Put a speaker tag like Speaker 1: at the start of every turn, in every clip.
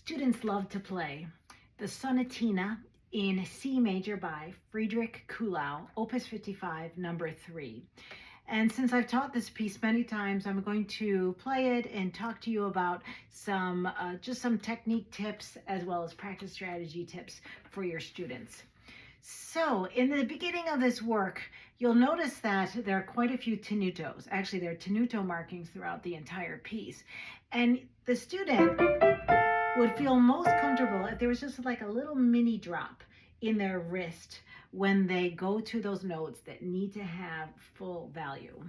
Speaker 1: Students love to play the Sonatina in C major by Friedrich Kuhlau, Opus 55, number 3. And since I've taught this piece many times, I'm going to play it and talk to you about just some technique tips as well as practice strategy tips for your students. So in the beginning of this work, you'll notice that there are quite a few tenutos. Actually, there are tenuto markings throughout the entire piece. And the student would feel most comfortable if there was just like a little mini drop in their wrist when they go to those notes that need to have full value.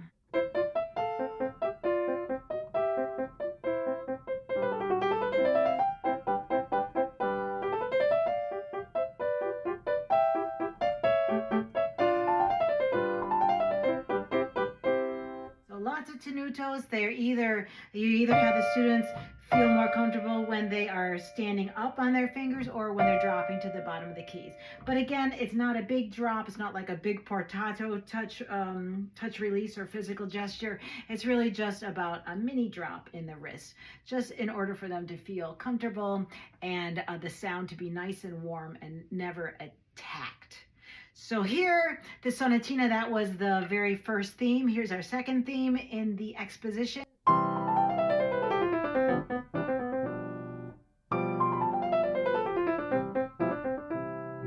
Speaker 1: Lots of tenutos. You either have the students feel more comfortable when they are standing up on their fingers or when they're dropping to the bottom of the keys. But again, it's not a big drop. It's not like a big portato touch release or physical gesture. It's really just about a mini drop in the wrist, just in order for them to feel comfortable and the sound to be nice and warm and never attacked. So here, the Sonatina, that was the very first theme. Here's our second theme in the exposition.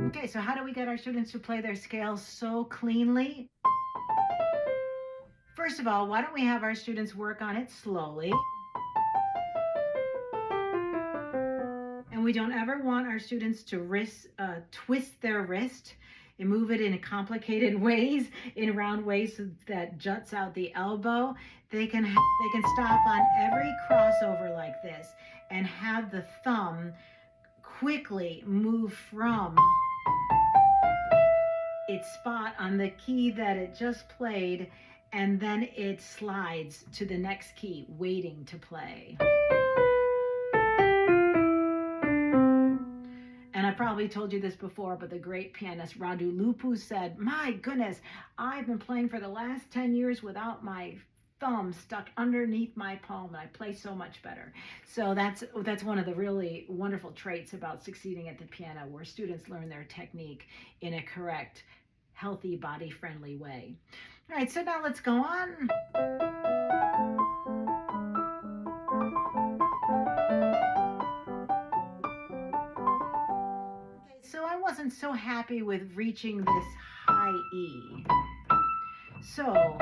Speaker 1: Okay, so how do we get our students to play their scales so cleanly? First of all, why don't we have our students work on it slowly? And we don't ever want our students to twist their wrist and move it in complicated ways, in round ways that juts out the elbow. They can stop on every crossover like this and have the thumb quickly move from its spot on the key that it just played, and then it slides to the next key, waiting to play. And I probably told you this before, but the great pianist Radu Lupu said, "My goodness, I've been playing for the last 10 years without my thumb stuck underneath my palm, and I play so much better." So that's one of the really wonderful traits about succeeding at the piano, where students learn their technique in a correct, healthy, body-friendly way. All right, so now let's go on. So I wasn't so happy with reaching this high E. So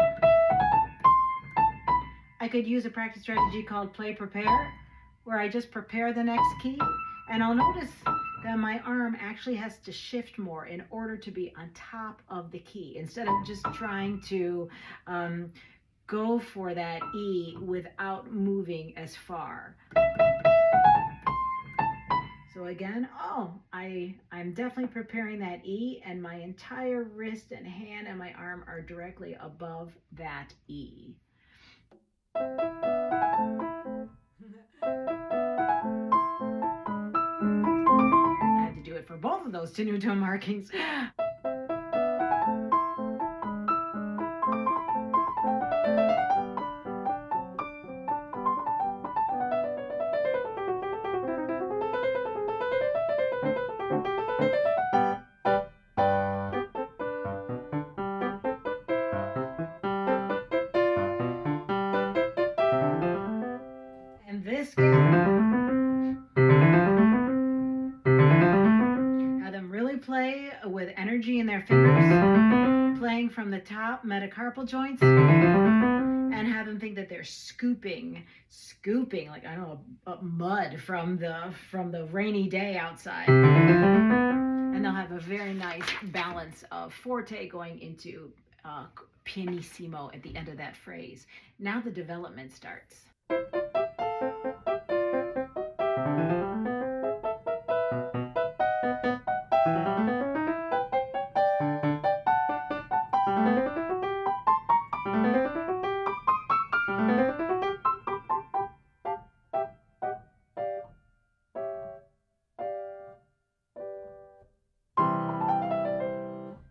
Speaker 1: I could use a practice strategy called play prepare, where I just prepare the next key, and I'll notice that my arm actually has to shift more in order to be on top of the key, instead of just trying to go for that E without moving as far. So again, I'm definitely preparing that E, and my entire wrist and hand and my arm are directly above that E. I had to do it for both of those tenuto markings. This have them really play with energy in their fingers, playing from the top metacarpal joints, and have them think that they're scooping like, I don't know, mud from the rainy day outside. And they'll have a very nice balance of forte going into pianissimo at the end of that phrase. Now the development starts.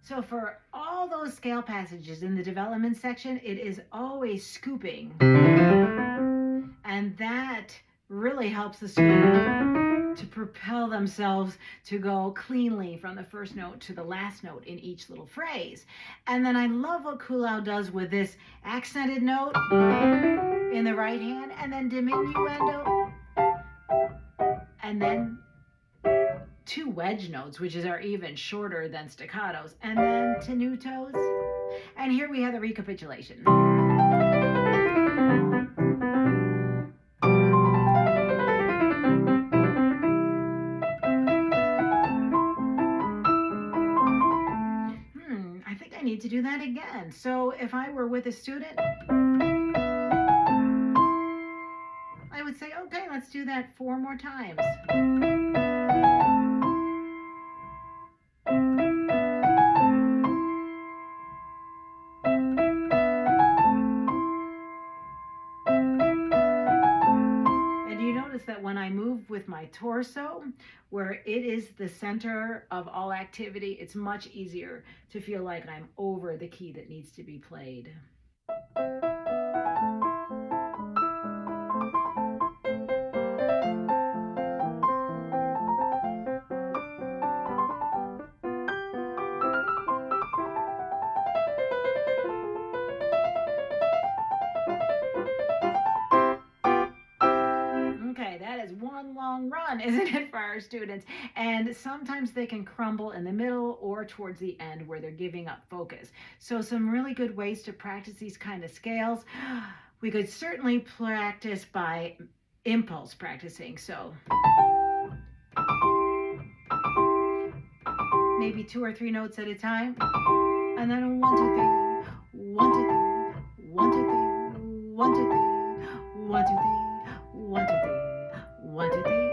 Speaker 1: So for all those scale passages in the development section, it is always scooping. And that really helps the student to propel themselves to go cleanly from the first note to the last note in each little phrase. And then I love what Kuhlau does with this accented note in the right hand, and then diminuendo, and then two wedge notes, which are even shorter than staccatos, and then tenutos. And here we have the recapitulation. I think I need to do that again. So if I were with a student, I would say, okay, let's do that 4 more times. That when I move with my torso, where it is the center of all activity, it's much easier to feel like I'm over the key that needs to be played. One long run, isn't it, for our students? And sometimes they can crumble in the middle or towards the end where they're giving up focus. So some really good ways to practice these kind of scales. We could certainly practice by impulse practicing. So maybe 2 or 3 notes at a time. And then 1, 2, 3, 1, 2, 3, 1, 2, 3, 1, 2, 3, 1, 2, 3, 1, 2, 3. 1, 2, 3,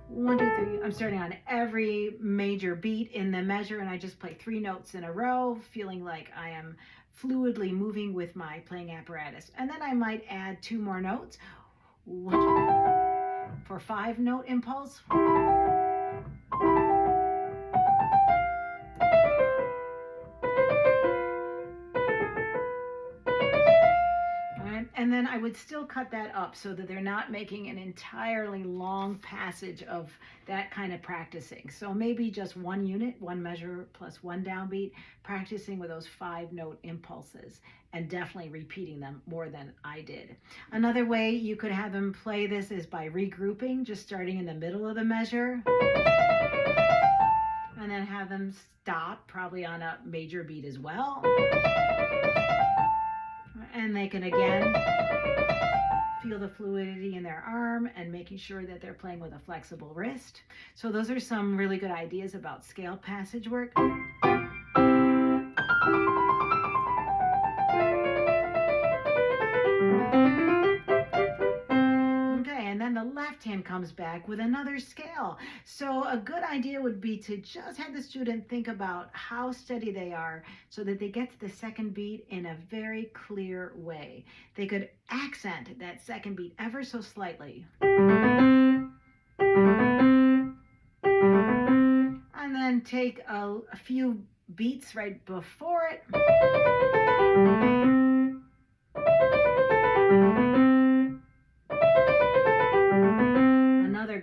Speaker 1: 1, 2, 3. I'm starting on every major beat in the measure, and I just play 3 notes in a row, feeling like I am fluidly moving with my playing apparatus. And then I might add 2 more notes. 1, 2, 3, for 5-note impulse. And then I would still cut that up so that they're not making an entirely long passage of that kind of practicing. So maybe just 1 unit, 1 measure plus 1 downbeat, practicing with those 5-note impulses and definitely repeating them more than I did. Another way you could have them play this is by regrouping, just starting in the middle of the measure. And then have them stop, probably on a major beat as well. And they can again feel the fluidity in their arm and making sure that they're playing with a flexible wrist. So those are some really good ideas about scale passage work. The left hand comes back with another scale. So a good idea would be to just have the student think about how steady they are so that they get to the second beat in a very clear way. They could accent that second beat ever so slightly. And then take a few beats right before it.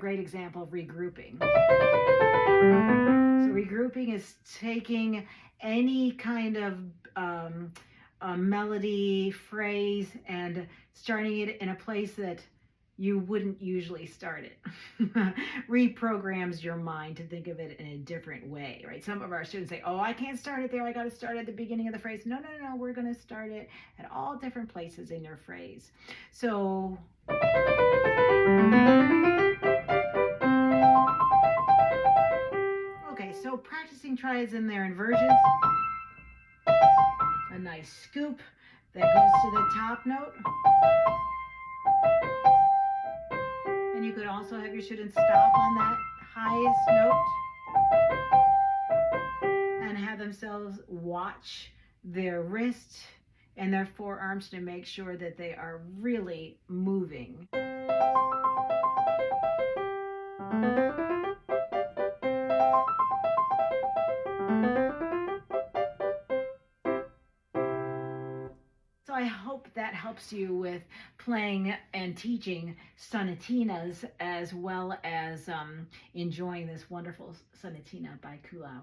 Speaker 1: Great example of regrouping. So regrouping is taking any kind of melody, phrase, and starting it in a place that you wouldn't usually start it. Reprograms your mind to think of it in a different way, right? Some of our students say, oh, I can't start it there. I got to start at the beginning of the phrase. No. We're going to start it at all different places in your phrase. So so practicing triads in their inversions. A nice scoop that goes to the top note. And you could also have your students stop on that highest note and have themselves watch their wrist and their forearms to make sure that they are really moving. I hope that helps you with playing and teaching sonatinas as well as enjoying this wonderful sonatina by Kuhlau.